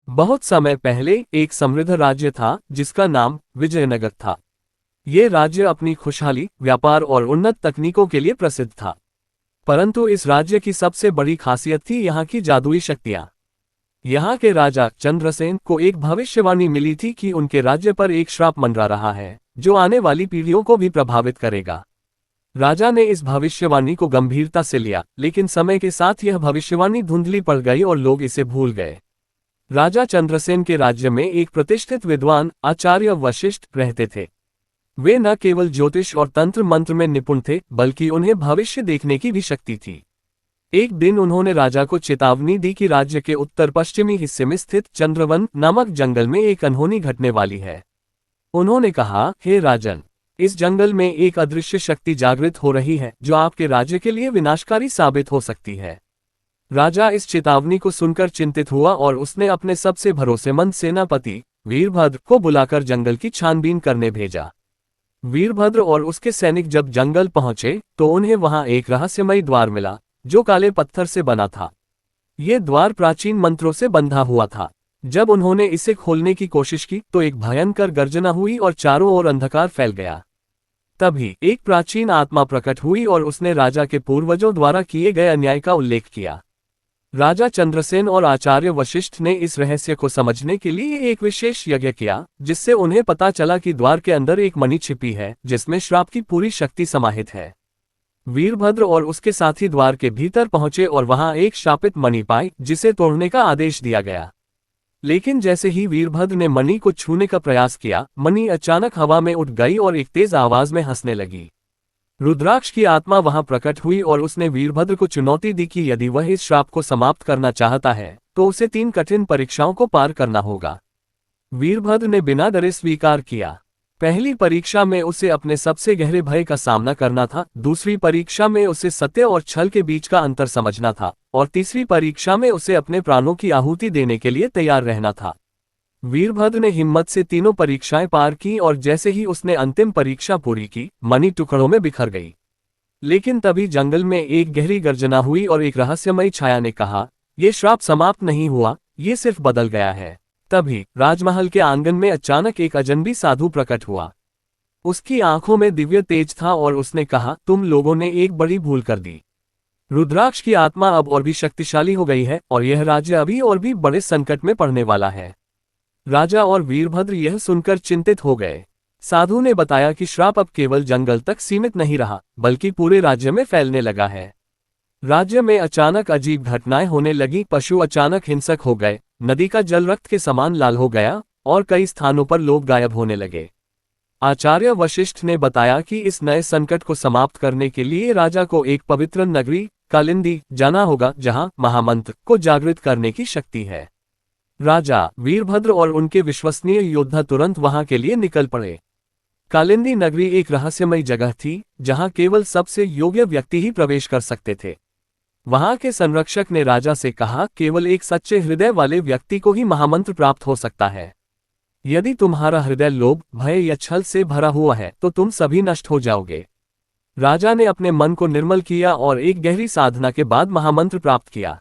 बहुत समय पहले एक समृद्ध राज्य था जिसका नाम विजयनगर था। ये राज्य अपनी खुशहाली, व्यापार और उन्नत तकनीकों के लिए प्रसिद्ध था। परंतु इस राज्य की सबसे बड़ी खासियत थी यहाँ की जादुई शक्तियाँ। यहाँ के राजा चंद्रसेन को एक भविष्यवाणी मिली थी कि उनके राज्य पर एक श्राप मंडरा रहा है जो आने वाली पीढ़ियों को भी प्रभावित करेगा। राजा ने इस भविष्यवाणी को गंभीरता से लिया, लेकिन समय के साथ यह भविष्यवाणी धुंधली पड़ गई और लोग इसे भूल गए। राजा चंद्रसेन के राज्य में एक प्रतिष्ठित विद्वान आचार्य वशिष्ठ रहते थे। वे न केवल ज्योतिष और तंत्र मंत्र में निपुण थे, बल्कि उन्हें भविष्य देखने की भी शक्ति थी। एक दिन उन्होंने राजा को चेतावनी दी कि राज्य के उत्तर पश्चिमी हिस्से में स्थित चंद्रवन नामक जंगल में एक अनहोनी घटने वाली है। उन्होंने कहा, हे राजन, इस जंगल में एक अदृश्य शक्ति जागृत हो रही है जो आपके राज्य के लिए विनाशकारी साबित हो सकती है। राजा इस चेतावनी को सुनकर चिंतित हुआ और उसने अपने सबसे भरोसेमंद सेनापति वीरभद्र को बुलाकर जंगल की छानबीन करने भेजा। वीरभद्र और उसके सैनिक जब जंगल पहुंचे तो उन्हें वहां एक रहस्यमयी द्वार मिला जो काले पत्थर से बना था। ये द्वार प्राचीन मंत्रों से बंधा हुआ था। जब उन्होंने इसे खोलने की कोशिश की तो एक भयंकर गर्जना हुई और चारों ओर अंधकार फैल गया। तभी एक प्राचीन आत्मा प्रकट हुई और उसने राजा के पूर्वजों द्वारा किए गए अन्याय का उल्लेख किया। राजा चंद्रसेन और आचार्य वशिष्ठ ने इस रहस्य को समझने के लिए एक विशेष यज्ञ किया, जिससे उन्हें पता चला कि द्वार के अंदर एक मणि छिपी है जिसमें श्राप की पूरी शक्ति समाहित है। वीरभद्र और उसके साथी द्वार के भीतर पहुंचे और वहां एक शापित मणि पाई जिसे तोड़ने का आदेश दिया गया। लेकिन जैसे ही वीरभद्र ने मणि को छूने का प्रयास किया, मणि अचानक हवा में उठ गई और एक तेज आवाज में हंसने लगी। रुद्राक्ष की आत्मा वहां प्रकट हुई और उसने वीरभद्र को चुनौती दी कि यदि वह इस श्राप को समाप्त करना चाहता है तो उसे 3 कठिन परीक्षाओं को पार करना होगा। वीरभद्र ने बिना डरे स्वीकार किया। पहली परीक्षा में उसे अपने सबसे गहरे भय का सामना करना था, दूसरी परीक्षा में उसे सत्य और छल के बीच का अंतर समझना था, और तीसरी परीक्षा में उसे अपने प्राणों की आहुति देने के लिए तैयार रहना था। वीरभद्र ने हिम्मत से तीनों परीक्षाएं पार की और जैसे ही उसने अंतिम परीक्षा पूरी की, मणि टुकड़ों में बिखर गई। लेकिन तभी जंगल में एक गहरी गर्जना हुई और एक रहस्यमयी छाया ने कहा, यह श्राप समाप्त नहीं हुआ, ये सिर्फ बदल गया है। तभी राजमहल के आंगन में अचानक एक अजनबी साधु प्रकट हुआ। उसकी आंखों में दिव्य तेज था और उसने कहा, तुम लोगों ने एक बड़ी भूल कर दी। रुद्राक्ष की आत्मा अब और भी शक्तिशाली हो गई है और यह राज्य अभी और भी बड़े संकट में पड़ने वाला है। राजा और वीरभद्र यह सुनकर चिंतित हो गए। साधु ने बताया कि श्राप अब केवल जंगल तक सीमित नहीं रहा, बल्कि पूरे राज्य में फैलने लगा है। राज्य में अचानक अजीब घटनाएं होने लगी। पशु अचानक हिंसक हो गए, नदी का जल रक्त के समान लाल हो गया और कई स्थानों पर लोग गायब होने लगे। आचार्य वशिष्ठ ने बताया कि इस नए संकट को समाप्त करने के लिए राजा को एक पवित्र नगरी कालिंदी जाना होगा, जहां महामंत्र को जागृत करने की शक्ति है। राजा वीरभद्र और उनके विश्वसनीय योद्धा तुरंत वहां के लिए निकल पड़े। कालिंदी नगरी एक रहस्यमयी जगह थी जहां केवल सबसे योग्य व्यक्ति ही प्रवेश कर सकते थे। वहां के संरक्षक ने राजा से कहा, केवल एक सच्चे हृदय वाले व्यक्ति को ही महामंत्र प्राप्त हो सकता है। यदि तुम्हारा हृदय लोभ, भय या छल से भरा हुआ है तो तुम सभी नष्ट हो जाओगे। राजा ने अपने मन को निर्मल किया और एक गहरी साधना के बाद महामंत्र प्राप्त किया।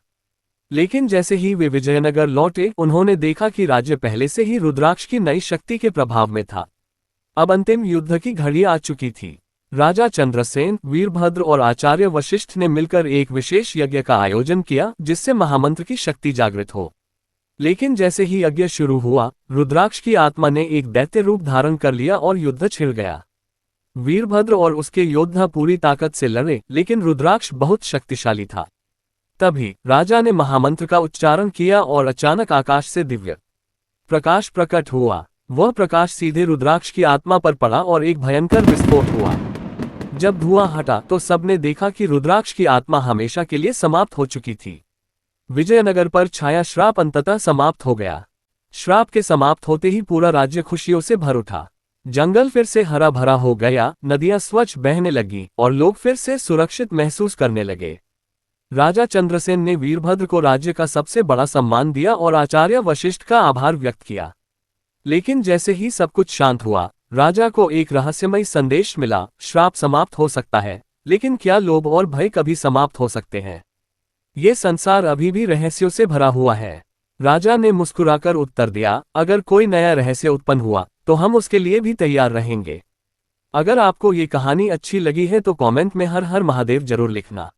लेकिन जैसे ही वे विजयनगर लौटे, उन्होंने देखा कि राज्य पहले से ही रुद्राक्ष की नई शक्ति के प्रभाव में था। अब अंतिम युद्ध की घड़ी आ चुकी थी। राजा चंद्रसेन, वीरभद्र और आचार्य वशिष्ठ ने मिलकर एक विशेष यज्ञ का आयोजन किया जिससे महामंत्र की शक्ति जागृत हो। लेकिन जैसे ही यज्ञ शुरू हुआ, रुद्राक्ष की आत्मा ने एक दैत्य रूप धारण कर लिया और युद्ध छिड़ गया। वीरभद्र और उसके योद्धा पूरी ताकत से लड़े, लेकिन रुद्राक्ष बहुत शक्तिशाली था। तभी राजा ने महामंत्र का उच्चारण किया और अचानक आकाश से दिव्य प्रकाश प्रकट हुआ। वह प्रकाश सीधे रुद्राक्ष की आत्मा पर पड़ा और एक भयंकर विस्फोट हुआ। जब धुआं हटा तो सबने देखा कि रुद्राक्ष की आत्मा हमेशा के लिए समाप्त हो चुकी थी। विजयनगर पर छाया श्राप अंततः समाप्त हो गया। श्राप के समाप्त होते ही पूरा राज्य खुशियों से भर उठा। जंगल फिर से हरा भरा हो गया, नदियां स्वच्छ बहने लगी और लोग फिर से सुरक्षित महसूस करने लगे। राजा चंद्रसेन ने वीरभद्र को राज्य का सबसे बड़ा सम्मान दिया और आचार्य वशिष्ठ का आभार व्यक्त किया। लेकिन जैसे ही सब कुछ शांत हुआ, राजा को एक रहस्यमयी संदेश मिला, श्राप समाप्त हो सकता है, लेकिन क्या लोभ और भय कभी समाप्त हो सकते हैं? ये संसार अभी भी रहस्यों से भरा हुआ है। राजा ने मुस्कुराकर उत्तर दिया, अगर कोई नया रहस्य उत्पन्न हुआ तो हम उसके लिए भी तैयार रहेंगे। अगर आपको ये कहानी अच्छी लगी है तो कमेंट में हर हर महादेव जरूर लिखना।